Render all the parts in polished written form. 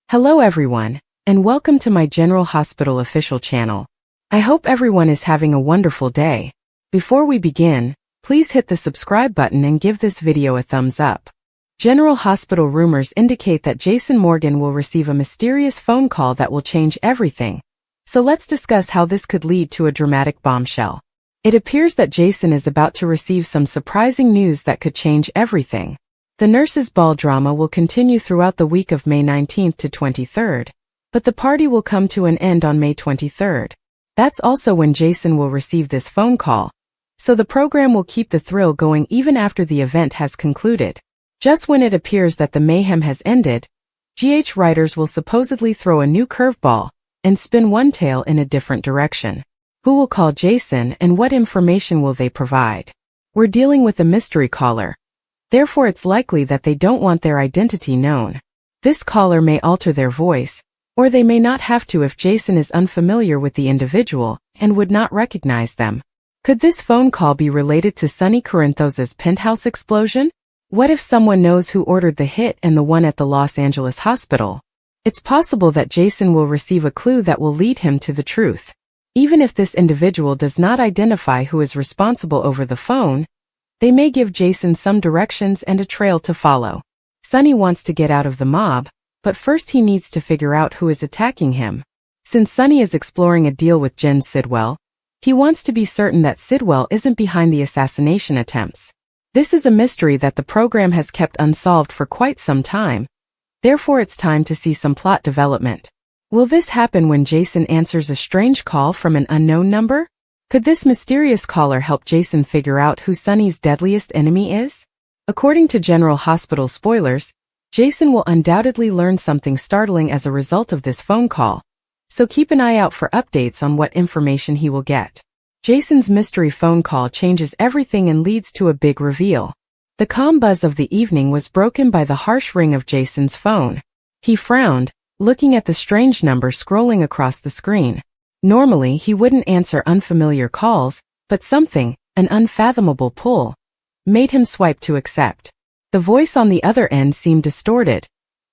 Hello everyone, and welcome to my General Hospital official channel. I hope everyone is having a wonderful day. Before we begin, please hit the subscribe button and give this video a thumbs up. General Hospital rumors indicate that Jason Morgan will receive a mysterious phone call that will change everything. So let's discuss how this could lead to a dramatic bombshell. It appears that Jason is about to receive some surprising news that could change everything. The nurses' ball drama will continue throughout the week of May 19th to 23rd, but the party will come to an end on May 23rd. That's also when Jason will receive this phone call, so the program will keep the thrill going even after the event has concluded. Just when it appears that the mayhem has ended, GH writers will supposedly throw a new curveball and spin one tale in a different direction. Who will call Jason and what information will they provide? We're dealing with a mystery caller. Therefore, it's likely that they don't want their identity known. This caller may alter their voice, or they may not have to if Jason is unfamiliar with the individual and would not recognize them. Could this phone call be related to Sonny Corinthos's penthouse explosion? What if someone knows who ordered the hit and the one at the Los Angeles hospital? It's possible that Jason will receive a clue that will lead him to the truth. Even if this individual does not identify who is responsible over the phone, they may give Jason some directions and a trail to follow. Sonny wants to get out of the mob, but first he needs to figure out who is attacking him. Since Sonny is exploring a deal with Jen Sidwell, he wants to be certain that Sidwell isn't behind the assassination attempts. This is a mystery that the program has kept unsolved for quite some time. Therefore, it's time to see some plot development. Will this happen when Jason answers a strange call from an unknown number? Could this mysterious caller help Jason figure out who Sonny's deadliest enemy is? According to General Hospital spoilers, Jason will undoubtedly learn something startling as a result of this phone call, so keep an eye out for updates on what information he will get. Jason's mystery phone call changes everything and leads to a big reveal. The calm buzz of the evening was broken by the harsh ring of Jason's phone. He frowned, looking at the strange number scrolling across the screen. Normally, he wouldn't answer unfamiliar calls, but something, an unfathomable pull, made him swipe to accept. The voice on the other end seemed distorted,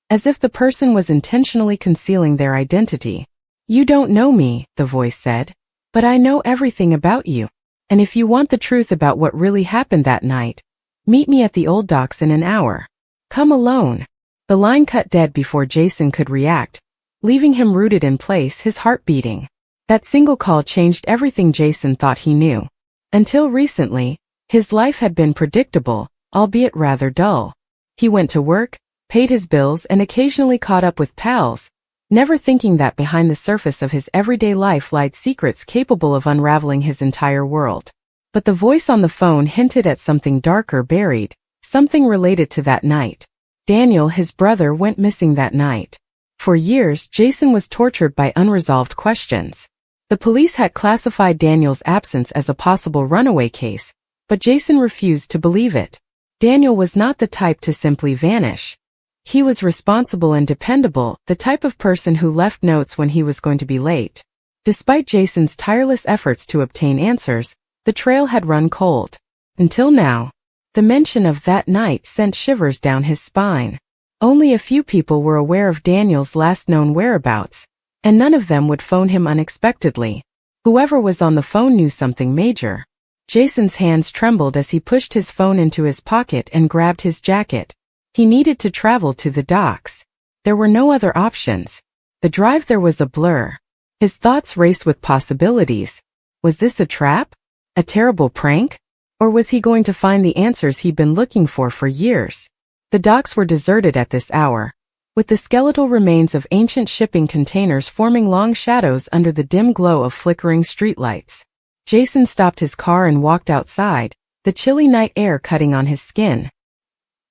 as if the person was intentionally concealing their identity. "You don't know me," the voice said, "but I know everything about you. And if you want the truth about what really happened that night, meet me at the old docks in an hour. Come alone." The line cut dead before Jason could react, leaving him rooted in place, his heart beating. That single call changed everything Jason thought he knew. Until recently, his life had been predictable, albeit rather dull. He went to work, paid his bills, and occasionally caught up with pals, never thinking that behind the surface of his everyday life lied secrets capable of unraveling his entire world. But the voice on the phone hinted at something darker buried, something related to that night. Daniel, his brother, went missing that night. For years, Jason was tortured by unresolved questions. The police had classified Daniel's absence as a possible runaway case, but Jason refused to believe it. Daniel was not the type to simply vanish. He was responsible and dependable, the type of person who left notes when he was going to be late. Despite Jason's tireless efforts to obtain answers, the trail had run cold. Until now. The mention of that night sent shivers down his spine. Only a few people were aware of Daniel's last known whereabouts, and none of them would phone him unexpectedly. Whoever was on the phone knew something major. Jason's hands trembled as he pushed his phone into his pocket and grabbed his jacket. He needed to travel to the docks. There were no other options. The drive there was a blur. His thoughts raced with possibilities. Was this a trap? A terrible prank? Or was he going to find the answers he'd been looking for years? The docks were deserted at this hour, with the skeletal remains of ancient shipping containers forming long shadows under the dim glow of flickering streetlights. Jason stopped his car and walked outside, the chilly night air cutting on his skin.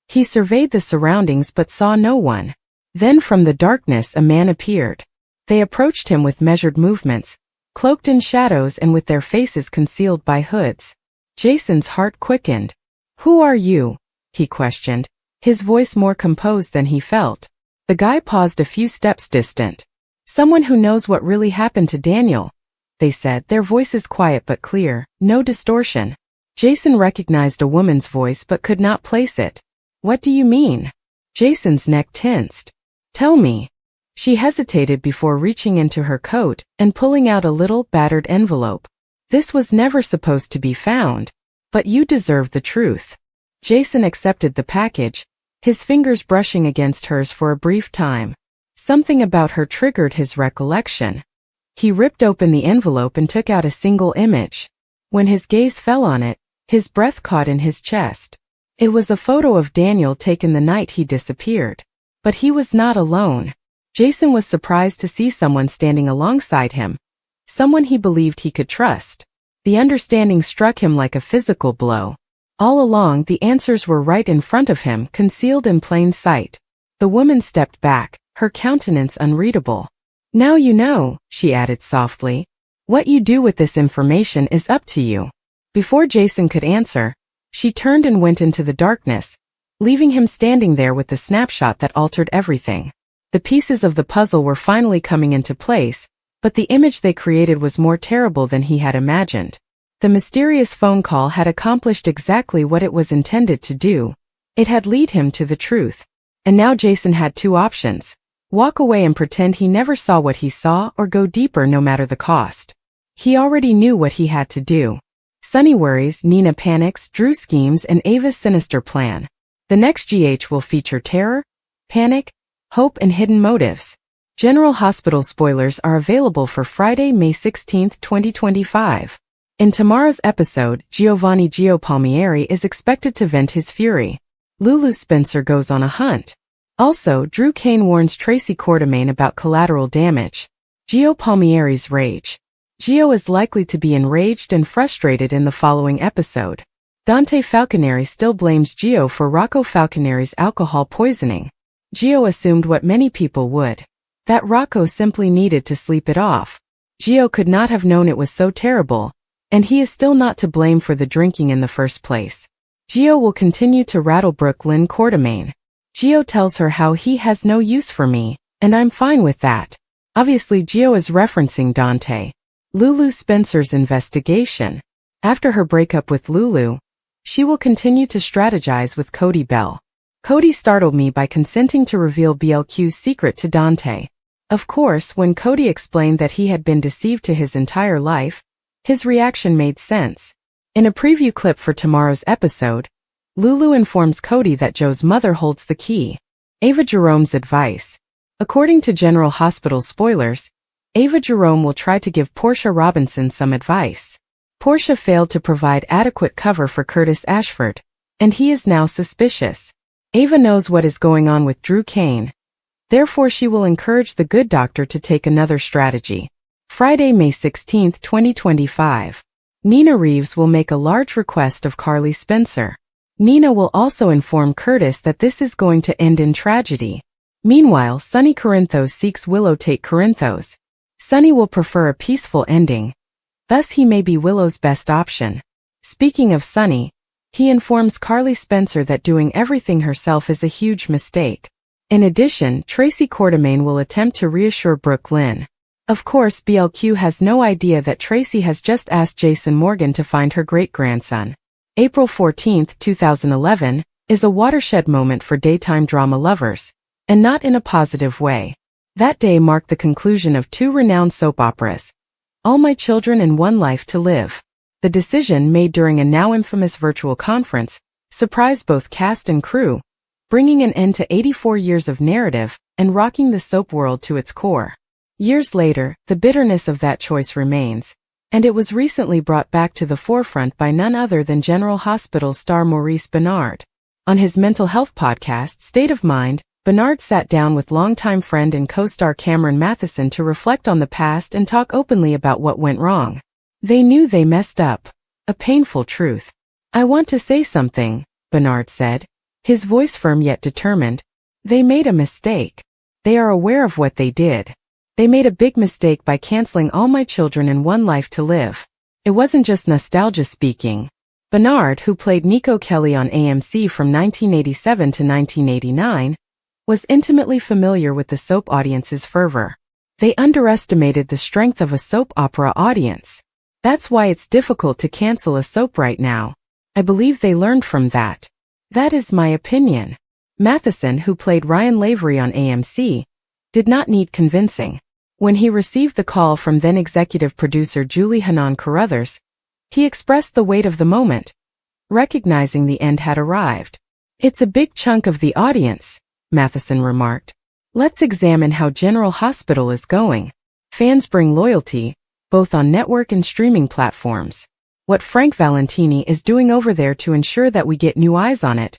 He surveyed the surroundings but saw no one. Then from the darkness a man appeared. They approached him with measured movements, cloaked in shadows and with their faces concealed by hoods. Jason's heart quickened. "Who are you?" he questioned, his voice more composed than he felt. The guy paused a few steps distant. "Someone who knows what really happened to Daniel," they said, their voices quiet but clear, no distortion. Jason recognized a woman's voice but could not place it. "What do you mean?" Jason's neck tensed. "Tell me." She hesitated before reaching into her coat and pulling out a little, battered envelope. This was never supposed to be found. But you deserve the truth. Jason accepted the package, his fingers brushing against hers for a brief time. Something about her triggered his recollection. He ripped open the envelope and took out a single image. When his gaze fell on it, his breath caught in his chest. It was a photo of Daniel taken the night he disappeared. But he was not alone. Jason was surprised to see someone standing alongside him. Someone he believed he could trust. The understanding struck him like a physical blow. All along, the answers were right in front of him, concealed in plain sight. The woman stepped back, her countenance unreadable. Now you know, she added softly. What you do with this information is up to you. Before Jason could answer, she turned and went into the darkness, leaving him standing there with the snapshot that altered everything. The pieces of the puzzle were finally coming into place, but the image they created was more terrible than he had imagined. The mysterious phone call had accomplished exactly what it was intended to do. It had led him to the truth. And now Jason had two options: walk away and pretend he never saw what he saw, or go deeper no matter the cost. He already knew what he had to do. Sunny worries, Nina panics, Drew schemes, and Ava's sinister plan. The next GH will feature terror, panic, hope, and hidden motives. General Hospital spoilers are available for Friday, May 16, 2025. In tomorrow's episode, Giovanni Gio Palmieri is expected to vent his fury. Lulu Spencer goes on a hunt. Also, Drew Kane warns Tracy Quartermaine about collateral damage. Gio Palmieri's rage. Gio is likely to be enraged and frustrated in the following episode. Dante Falconeri still blames Gio for Rocco Falconeri's alcohol poisoning. Gio assumed what many people would. That Rocco simply needed to sleep it off. Gio could not have known it was so terrible, and he is still not to blame for the drinking in the first place. Gio will continue to rattle Brooklyn Quartermaine. Gio tells her how he has no use for me, and I'm fine with that. Obviously Gio is referencing Dante. Lulu Spencer's investigation. After her breakup with Lulu, she will continue to strategize with Cody Bell. Cody startled me by consenting to reveal BLQ's secret to Dante. Of course, when Cody explained that he had been deceived to his entire life, his reaction made sense. In a preview clip for tomorrow's episode, Lulu informs Cody that Joe's mother holds the key. Ava Jerome's advice. According to General Hospital spoilers, Ava Jerome will try to give Portia Robinson some advice. Portia failed to provide adequate cover for Curtis Ashford, and he is now suspicious. Ava knows what is going on with Drew Kane. Therefore, she will encourage the good doctor to take another strategy. Friday, May 16, 2025. Nina Reeves will make a large request of Carly Spencer. Nina will also inform Curtis that this is going to end in tragedy. Meanwhile, Sonny Corinthos seeks Willow Tate Corinthos. Sonny will prefer a peaceful ending. Thus he may be Willow's best option. Speaking of Sonny, he informs Carly Spencer that doing everything herself is a huge mistake. In addition, Tracy Quartermaine will attempt to reassure Brooklyn. Of course, BLQ has no idea that Tracy has just asked Jason Morgan to find her great-grandson. April 14, 2011, is a watershed moment for daytime drama lovers, and not in a positive way. That day marked the conclusion of two renowned soap operas, All My Children and One Life to Live. The decision, made during a now infamous virtual conference, surprised both cast and crew, bringing an end to 84 years of narrative and rocking the soap world to its core. Years later, the bitterness of that choice remains, and it was recently brought back to the forefront by none other than General Hospital star Maurice Benard. On his mental health podcast, State of Mind, Benard sat down with longtime friend and co-star Cameron Matheson to reflect on the past and talk openly about what went wrong. They knew they messed up. A painful truth. I want to say something, Benard said, his voice firm yet determined. They made a mistake. They are aware of what they did. They made a big mistake by canceling All My Children and One Life to Live. It wasn't just nostalgia speaking. Benard, who played Nico Kelly on AMC from 1987 to 1989, was intimately familiar with the soap audience's fervor. They underestimated the strength of a soap opera audience. That's why it's difficult to cancel a soap right now. I believe they learned from that. That is my opinion. Matheson, who played Ryan Lavery on AMC, did not need convincing. When he received the call from then executive producer Julie Hanan Carruthers, he expressed the weight of the moment, recognizing the end had arrived. "It's a big chunk of the audience," Matheson remarked. "Let's examine how General Hospital is going. Fans bring loyalty, both on network and streaming platforms. What Frank Valentini is doing over there to ensure that we get new eyes on it.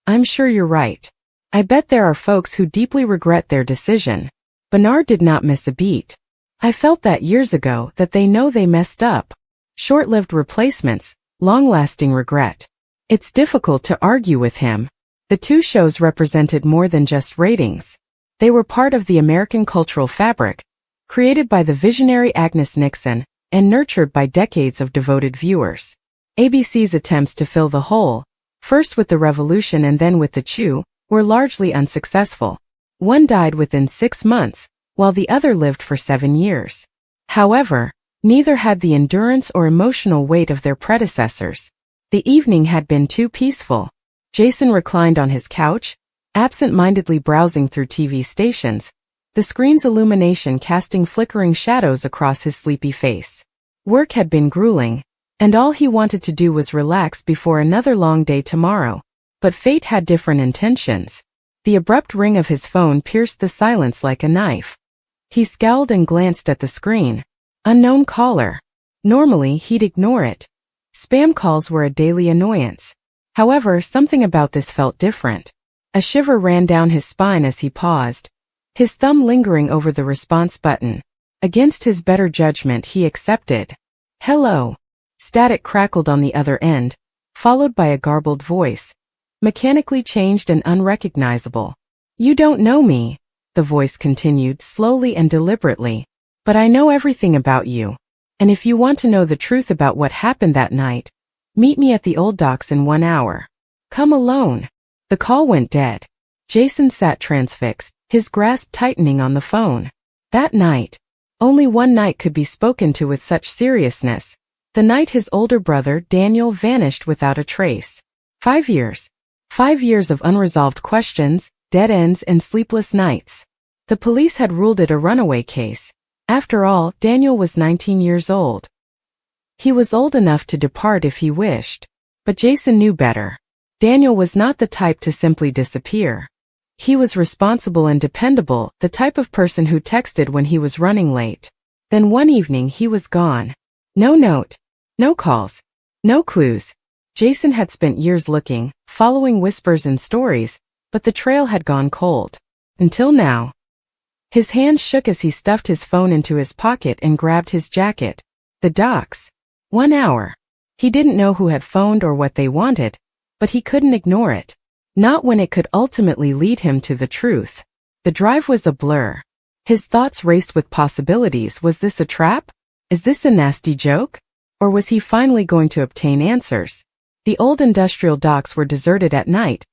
I'm sure you're right. I bet there are folks who deeply regret their decision." Bernard did not miss a beat. "I felt that years ago, that they know they messed up. Short-lived replacements, long-lasting regret." It's difficult to argue with him. The two shows represented more than just ratings. They were part of the American cultural fabric, created by the visionary Agnes Nixon and nurtured by decades of devoted viewers. ABC's attempts to fill the hole, first with the Revolution and then with the Chew, were largely unsuccessful. One died within 6 months, while the other lived for 7 years. However, neither had the endurance or emotional weight of their predecessors. The evening had been too peaceful. Jason reclined on his couch, absent-mindedly browsing through TV stations, the screen's illumination casting flickering shadows across his sleepy face. Work had been grueling, and all he wanted to do was relax before another long day tomorrow. But fate had different intentions. The abrupt ring of his phone pierced the silence like a knife. He scowled and glanced at the screen. Unknown caller. Normally, he'd ignore it. Spam calls were a daily annoyance. However, something about this felt different. A shiver ran down his spine as he paused, his thumb lingering over the response button. Against his better judgment, he accepted. "Hello." Static crackled on the other end, followed by a garbled voice, mechanically changed and unrecognizable. "You don't know me," the voice continued slowly and deliberately, "but I know everything about you. And if you want to know the truth about what happened that night, meet me at the Old Docks in 1 hour. Come alone." The call went dead. Jason sat transfixed, his grasp tightening on the phone. That night, only one night could be spoken to with such seriousness. The night his older brother, Daniel, vanished without a trace. 5 years. 5 years of unresolved questions, dead ends, and sleepless nights. The police had ruled it a runaway case. After all, Daniel was 19 years old. He was old enough to depart if he wished. But Jason knew better. Daniel was not the type to simply disappear. He was responsible and dependable, the type of person who texted when he was running late. Then one evening he was gone. No note. No calls. No clues. Jason had spent years looking, following whispers and stories, but the trail had gone cold. Until now. His hands shook as he stuffed his phone into his pocket and grabbed his jacket. The docks. 1 hour. He didn't know who had phoned or what they wanted, but he couldn't ignore it. Not when it could ultimately lead him to the truth. The drive was a blur. His thoughts raced with possibilities. Was this a trap? Is this a nasty joke? Or was he finally going to obtain answers? The old industrial docks were deserted at night,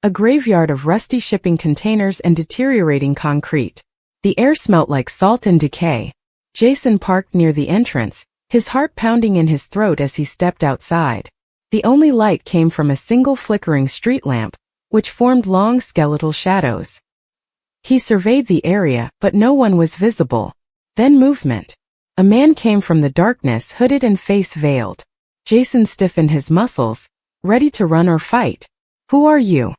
a graveyard of rusty shipping containers and deteriorating concrete. The air smelt like salt and decay. Jason parked near the entrance, his heart pounding in his throat as he stepped outside. The only light came from a single flickering street lamp, which formed long skeletal shadows. He surveyed the area, but no one was visible. Then movement. A man came from the darkness, hooded and face veiled. Jason stiffened his muscles, ready to run or fight. "Who are you?"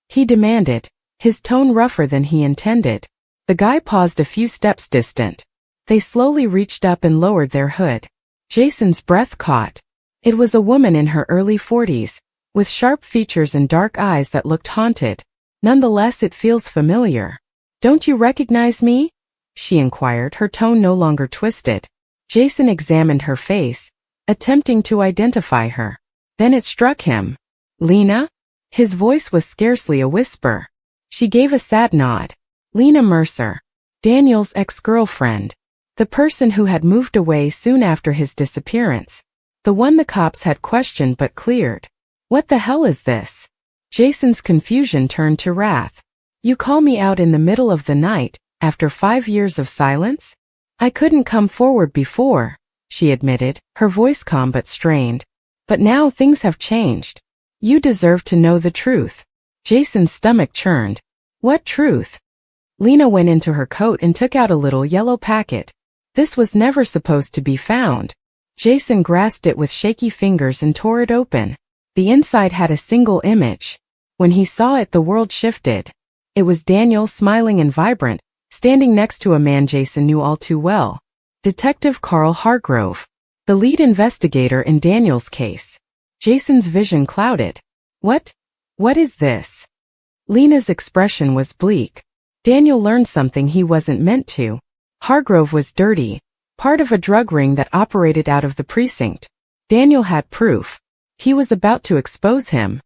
he demanded, his tone rougher than he intended. The guy paused a few steps distant. They slowly reached up and lowered their hood. Jason's breath caught. It was a woman in her early 40s, with sharp features and dark eyes that looked haunted. Nonetheless, it feels familiar. "Don't you recognize me?" she inquired, her tone no longer twisted. Jason examined her face, attempting to identify her. Then it struck him. "Lena?" His voice was scarcely a whisper. She gave a sad nod. Lena Mercer. Daniel's ex-girlfriend. The person who had moved away soon after his disappearance. The one the cops had questioned but cleared. What the hell is this? Jason's confusion turned to wrath. "You call me out in the middle of the night, after 5 years of silence?" "I couldn't come forward before," she admitted, her voice calm but strained. "But now things have changed. You deserve to know the truth." Jason's stomach churned. "What truth?" Lena went into her coat and took out a little yellow packet. This was never supposed to be found. Jason grasped it with shaky fingers and tore it open. The inside had a single image. When he saw it, the world shifted. It was Daniel, smiling and vibrant, standing next to a man Jason knew all too well. Detective Carl Hargrove, the lead investigator in Daniel's case. Jason's vision clouded. What is this? Lena's expression was bleak. Daniel learned something he wasn't meant to. Hargrove was dirty, part of a drug ring that operated out of the precinct. Daniel had proof. He was about to expose him.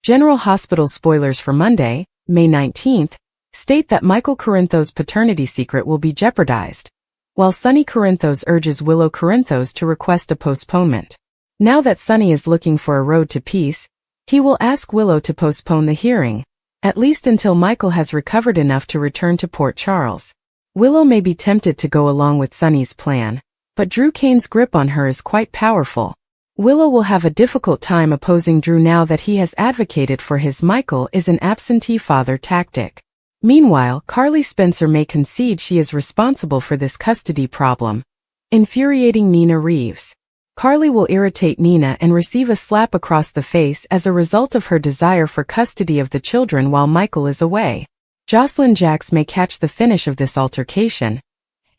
General Hospital spoilers for Monday, May 19th, state that Michael Corinthos' paternity secret will be jeopardized, while Sonny Corinthos urges Willow Corinthos to request a postponement. Now that Sonny is looking for a road to peace, he will ask Willow to postpone the hearing, at least until Michael has recovered enough to return to Port Charles. Willow may be tempted to go along with Sonny's plan, but Drew Kane's grip on her is quite powerful. Willow will have a difficult time opposing Drew now that he has advocated for his Michael is an absentee father tactic. Meanwhile, Carly Spencer may concede she is responsible for this custody problem, infuriating Nina Reeves. Carly will irritate Nina and receive a slap across the face as a result of her desire for custody of the children while Michael is away. Jocelyn Jacks may catch the finish of this altercation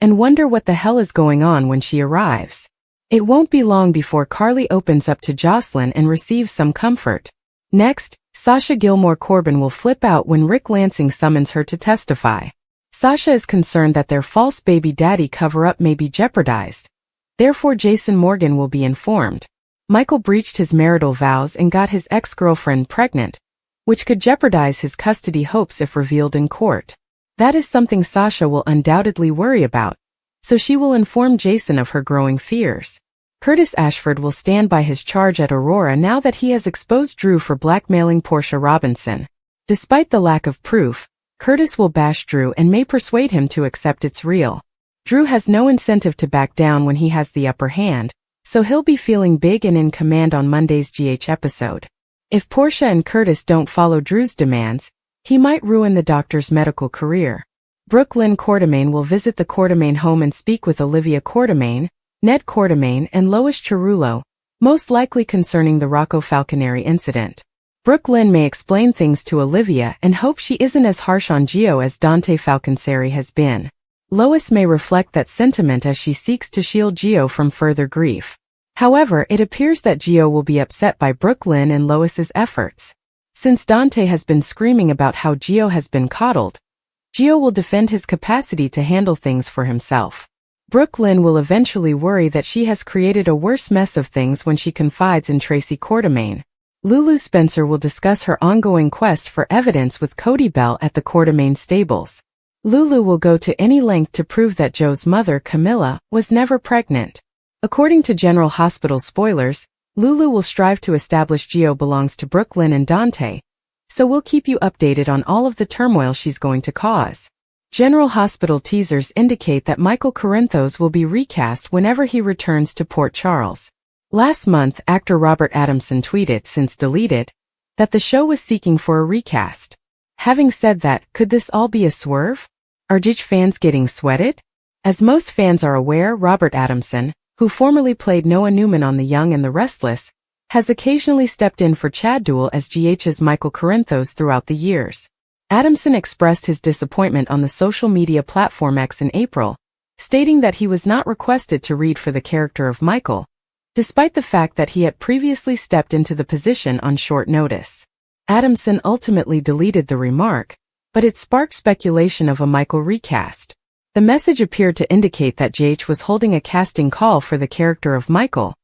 and wonder what the hell is going on when she arrives. It won't be long before Carly opens up to Jocelyn and receives some comfort. Next, Sasha Gilmore Corbin will flip out when Rick Lansing summons her to testify. Sasha is concerned that their false baby daddy cover-up may be jeopardized. Therefore, Jason Morgan will be informed. Michael breached his marital vows and got his ex-girlfriend pregnant, which could jeopardize his custody hopes if revealed in court. That is something Sasha will undoubtedly worry about, so she will inform Jason of her growing fears. Curtis Ashford will stand by his charge at Aurora now that he has exposed Drew for blackmailing Portia Robinson. Despite the lack of proof, Curtis will bash Drew and may persuade him to accept it's real. Drew has no incentive to back down when he has the upper hand, so he'll be feeling big and in command on Monday's GH episode. If Portia and Curtis don't follow Drew's demands, he might ruin the doctor's medical career. Brooke Lynn Quartermaine will visit the Quartermaine home and speak with Olivia Quartermaine, Ned Quartermaine and Lois Cerullo, most likely concerning the Rocco Falconeri incident. Brooke Lynn may explain things to Olivia and hope she isn't as harsh on Gio as Dante Falconeri has been. Lois may reflect that sentiment as she seeks to shield Gio from further grief. However, it appears that Gio will be upset by Brooke Lynn and Lois's efforts. Since Dante has been screaming about how Gio has been coddled, Gio will defend his capacity to handle things for himself. Brooke Lynn will eventually worry that she has created a worse mess of things when she confides in Tracy Quartermaine. Lulu Spencer will discuss her ongoing quest for evidence with Cody Bell at the Quartermaine stables. Lulu will go to any length to prove that Joe's mother, Camilla, was never pregnant. According to General Hospital spoilers, Lulu will strive to establish Gio belongs to Brooke Lynn and Dante, so we'll keep you updated on all of the turmoil she's going to cause. General Hospital teasers indicate that Michael Corinthos will be recast whenever he returns to Port Charles. Last month, actor Robert Adamson tweeted, since deleted, that the show was seeking for a recast. Having said that, could this all be a swerve? Are GH fans getting sweated? As most fans are aware, Robert Adamson, who formerly played Noah Newman on The Young and the Restless, has occasionally stepped in for Chad Duell as GH's Michael Corinthos throughout the years. Adamson expressed his disappointment on the social media platform X in April, stating that he was not requested to read for the character of Michael, despite the fact that he had previously stepped into the position on short notice. Adamson ultimately deleted the remark, but it sparked speculation of a Michael recast. The message appeared to indicate that GH was holding a casting call for the character of Michael,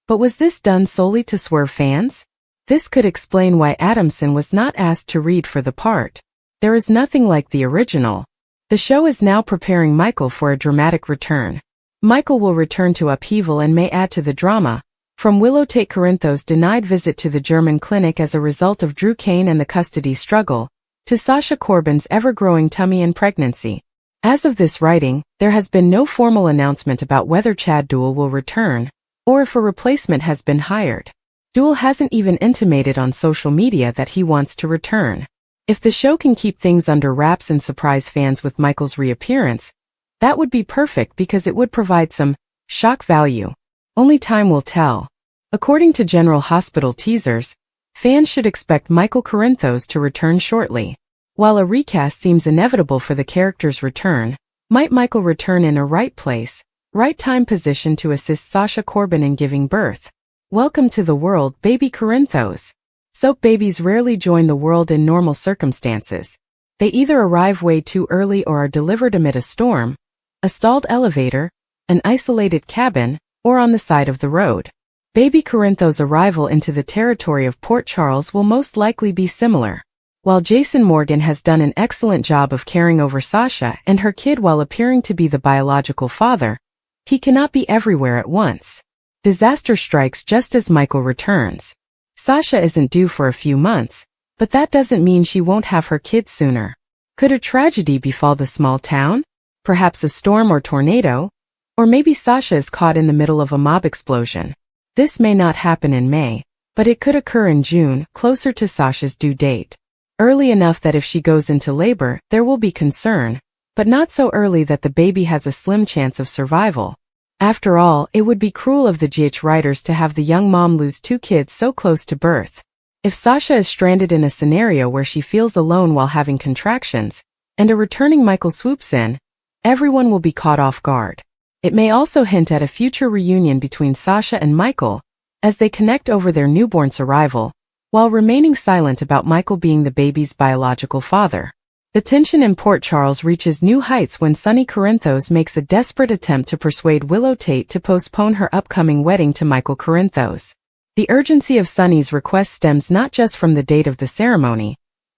but was this done solely to swerve fans? This could explain why Adamson was not asked to read for the part. There is nothing like the original. The show is now preparing Michael for a dramatic return. Michael will return to upheaval and may add to the drama, from Willow Tate Corinthos' denied visit to the German clinic as a result of Drew Kane and the custody struggle, to Sasha Corbin's ever-growing tummy and pregnancy. As of this writing, there has been no formal announcement about whether Chad Duell will return, or if a replacement has been hired. Duell hasn't even intimated on social media that he wants to return. If the show can keep things under wraps and surprise fans with Michael's reappearance, that would be perfect because it would provide some shock value. Only time will tell. According to General Hospital teasers, fans should expect Michael Corinthos to return shortly. While a recast seems inevitable for the character's return, might Michael return in a right place, right time position to assist Sasha Corbin in giving birth? Welcome to the world, baby Corinthos. Soap babies rarely join the world in normal circumstances. They either arrive way too early or are delivered amid a storm, a stalled elevator, an isolated cabin, or on the side of the road. Baby Corinthos' arrival into the territory of Port Charles will most likely be similar. While Jason Morgan has done an excellent job of caring over Sasha and her kid while appearing to be the biological father, he cannot be everywhere at once. Disaster strikes just as Michael returns. Sasha isn't due for a few months, but that doesn't mean she won't have her kids sooner. Could a tragedy befall the small town? Perhaps a storm or tornado? Or maybe Sasha is caught in the middle of a mob explosion. This may not happen in May, but it could occur in June, closer to Sasha's due date. Early enough that if she goes into labor, there will be concern, but not so early that the baby has a slim chance of survival. After all, it would be cruel of the GH writers to have the young mom lose 2 kids so close to birth. If Sasha is stranded in a scenario where she feels alone while having contractions, and a returning Michael swoops in, everyone will be caught off guard. It may also hint at a future reunion between Sasha and Michael, as they connect over their newborn's arrival, while remaining silent about Michael being the baby's biological father. The tension in Port Charles reaches new heights when Sonny Corinthos makes a desperate attempt to persuade Willow Tate to postpone her upcoming wedding to Michael Corinthos. The urgency of Sonny's request stems not just from the date of the ceremony,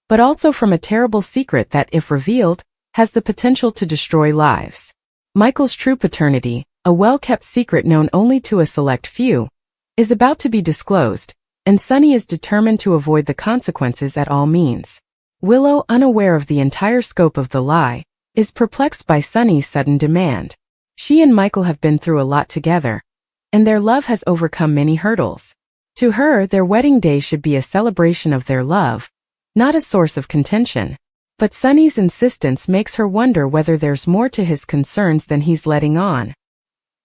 but also from a terrible secret that, if revealed, has the potential to destroy lives. Michael's true paternity, a well-kept secret known only to a select few, is about to be disclosed, and Sonny is determined to avoid the consequences at all means. Willow, unaware of the entire scope of the lie, is perplexed by Sonny's sudden demand. She and Michael have been through a lot together, and their love has overcome many hurdles. To her, their wedding day should be a celebration of their love, not a source of contention. But Sonny's insistence makes her wonder whether there's more to his concerns than he's letting on.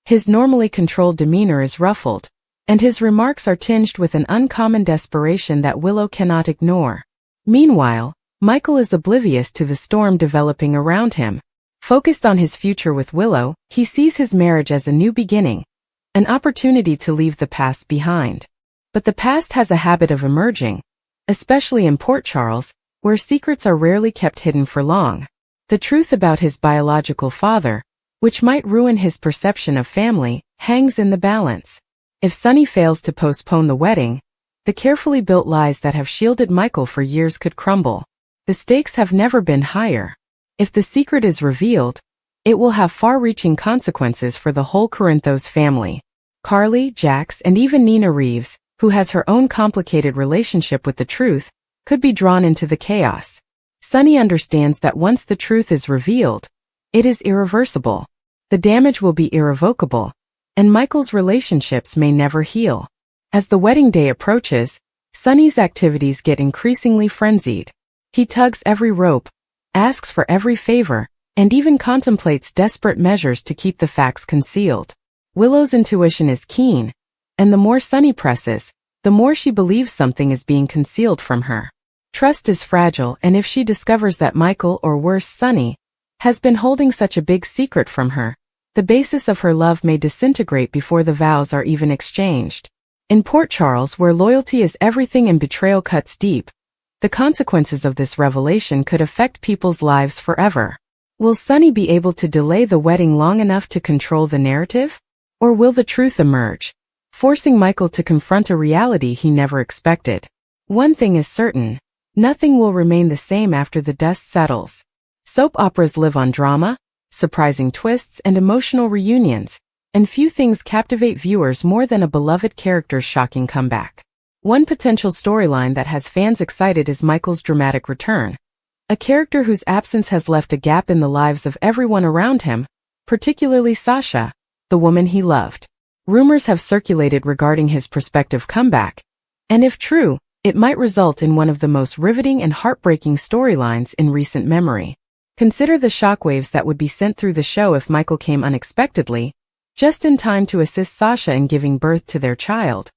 His normally controlled demeanor is ruffled, and his remarks are tinged with an uncommon desperation that Willow cannot ignore. Meanwhile, Michael is oblivious to the storm developing around him. Focused on his future with Willow, he sees his marriage as a new beginning, an opportunity to leave the past behind. But the past has a habit of emerging, especially in Port Charles, where secrets are rarely kept hidden for long. The truth about his biological father, which might ruin his perception of family, hangs in the balance. If Sonny fails to postpone the wedding, the carefully built lies that have shielded Michael for years could crumble. The stakes have never been higher. If the secret is revealed, it will have far-reaching consequences for the whole Corinthos family. Carly, Jax, and even Nina Reeves, who has her own complicated relationship with the truth, could be drawn into the chaos. Sonny understands that once the truth is revealed, it is irreversible. The damage will be irrevocable, and Michael's relationships may never heal. As the wedding day approaches, Sonny's activities get increasingly frenzied. He tugs every rope, asks for every favor, and even contemplates desperate measures to keep the facts concealed. Willow's intuition is keen, and the more Sonny presses, the more she believes something is being concealed from her. Trust is fragile, and if she discovers that Michael, or worse Sonny, has been holding such a big secret from her, the basis of her love may disintegrate before the vows are even exchanged. In Port Charles, where loyalty is everything and betrayal cuts deep, the consequences of this revelation could affect people's lives forever. Will Sonny be able to delay the wedding long enough to control the narrative? Or will the truth emerge, forcing Michael to confront a reality he never expected? One thing is certain, nothing will remain the same after the dust settles. Soap operas live on drama, surprising twists, and emotional reunions, and few things captivate viewers more than a beloved character's shocking comeback. One potential storyline that has fans excited is Michael's dramatic return, a character whose absence has left a gap in the lives of everyone around him, particularly Sasha, the woman he loved. Rumors have circulated regarding his prospective comeback, and if true, It might result in one of the most riveting and heartbreaking storylines in recent memory. Consider the shockwaves that would be sent through the show if Michael came unexpectedly, just in time to assist Sasha in giving birth to their child.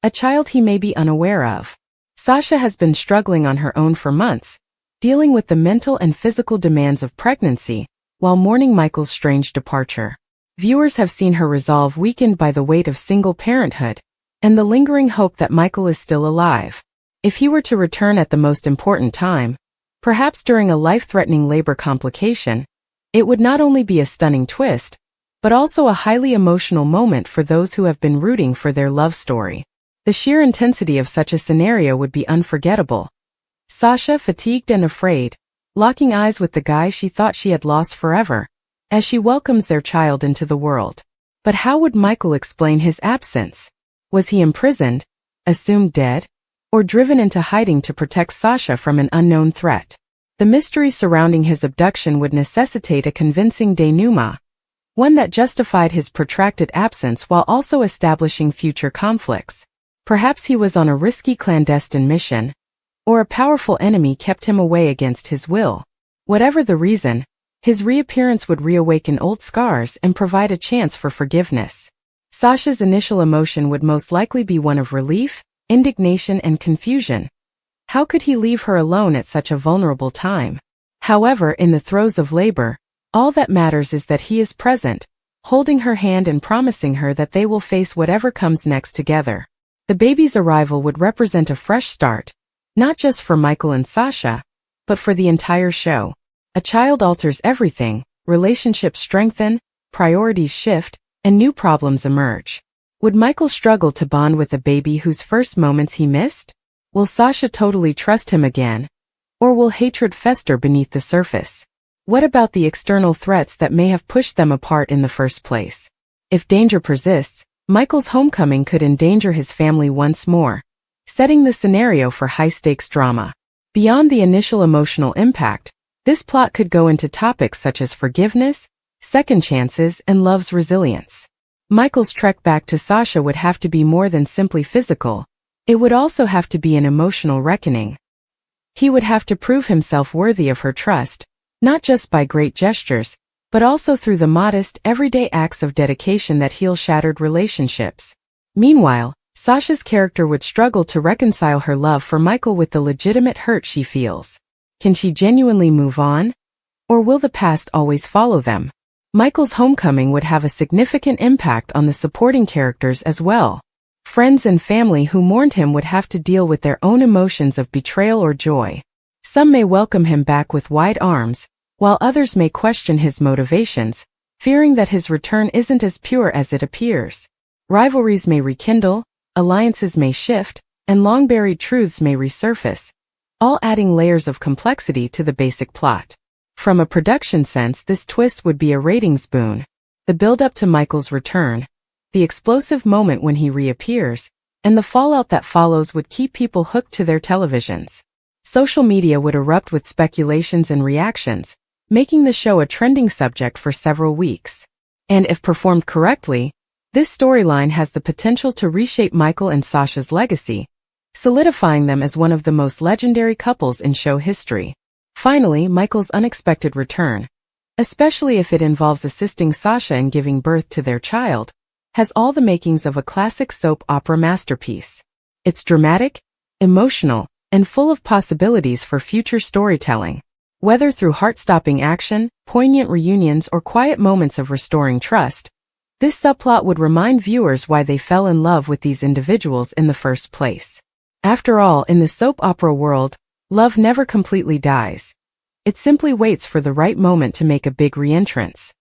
A child he may be unaware of. Sasha has been struggling on her own for months, dealing with the mental and physical demands of pregnancy, while mourning Michael's strange departure. Viewers have seen her resolve weakened by the weight of single parenthood, and the lingering hope that Michael is still alive. If he were to return at the most important time, perhaps during a life-threatening labor complication, it would not only be a stunning twist, but also a highly emotional moment for those who have been rooting for their love story. The sheer intensity of such a scenario would be unforgettable. Sasha, fatigued and afraid, locking eyes with the guy she thought she had lost forever, as she welcomes their child into the world. But how would Michael explain his absence? Was he imprisoned, assumed dead, or driven into hiding to protect Sasha from an unknown threat? The mystery surrounding his abduction would necessitate a convincing denouement, one that justified his protracted absence while also establishing future conflicts. Perhaps he was on a risky clandestine mission, or a powerful enemy kept him away against his will. Whatever the reason, his reappearance would reawaken old scars and provide a chance for forgiveness. Sasha's initial emotion would most likely be one of relief, indignation and confusion. How could he leave her alone at such a vulnerable time? However, in the throes of labor, all that matters is that he is present, holding her hand and promising her that they will face whatever comes next together. The baby's arrival would represent a fresh start, not just for Michael and Sasha, but for the entire show. A child alters everything, relationships strengthen, priorities shift, and new problems emerge. Would Michael struggle to bond with a baby whose first moments he missed? Will Sasha totally trust him again? Or will hatred fester beneath the surface? What about the external threats that may have pushed them apart in the first place? If danger persists, Michael's homecoming could endanger his family once more, setting the scenario for high-stakes drama. Beyond the initial emotional impact, this plot could go into topics such as forgiveness, second chances, and love's resilience. Michael's trek back to Sasha would have to be more than simply physical. It would also have to be an emotional reckoning. He would have to prove himself worthy of her trust, not just by great gestures, but also through the modest, everyday acts of dedication that heal shattered relationships. Meanwhile, Sasha's character would struggle to reconcile her love for Michael with the legitimate hurt she feels. Can she genuinely move on? Or will the past always follow them? Michael's homecoming would have a significant impact on the supporting characters as well. Friends and family who mourned him would have to deal with their own emotions of betrayal or joy. Some may welcome him back with wide arms, while others may question his motivations, fearing that his return isn't as pure as it appears. Rivalries may rekindle, alliances may shift, and long-buried truths may resurface, all adding layers of complexity to the basic plot. From a production sense, this twist would be a ratings boon. The build-up to Michael's return, the explosive moment when he reappears, and the fallout that follows would keep people hooked to their televisions. Social media would erupt with speculations and reactions, making the show a trending subject for several weeks. And if performed correctly, this storyline has the potential to reshape Michael and Sasha's legacy, solidifying them as one of the most legendary couples in show history. Finally, Michael's unexpected return, especially if it involves assisting Sasha in giving birth to their child, has all the makings of a classic soap opera masterpiece. It's dramatic, emotional, and full of possibilities for future storytelling. Whether through heart-stopping action, poignant reunions, or quiet moments of restoring trust, this subplot would remind viewers why they fell in love with these individuals in the first place. After all, in the soap opera world, love never completely dies. It simply waits for the right moment to make a big re-entrance.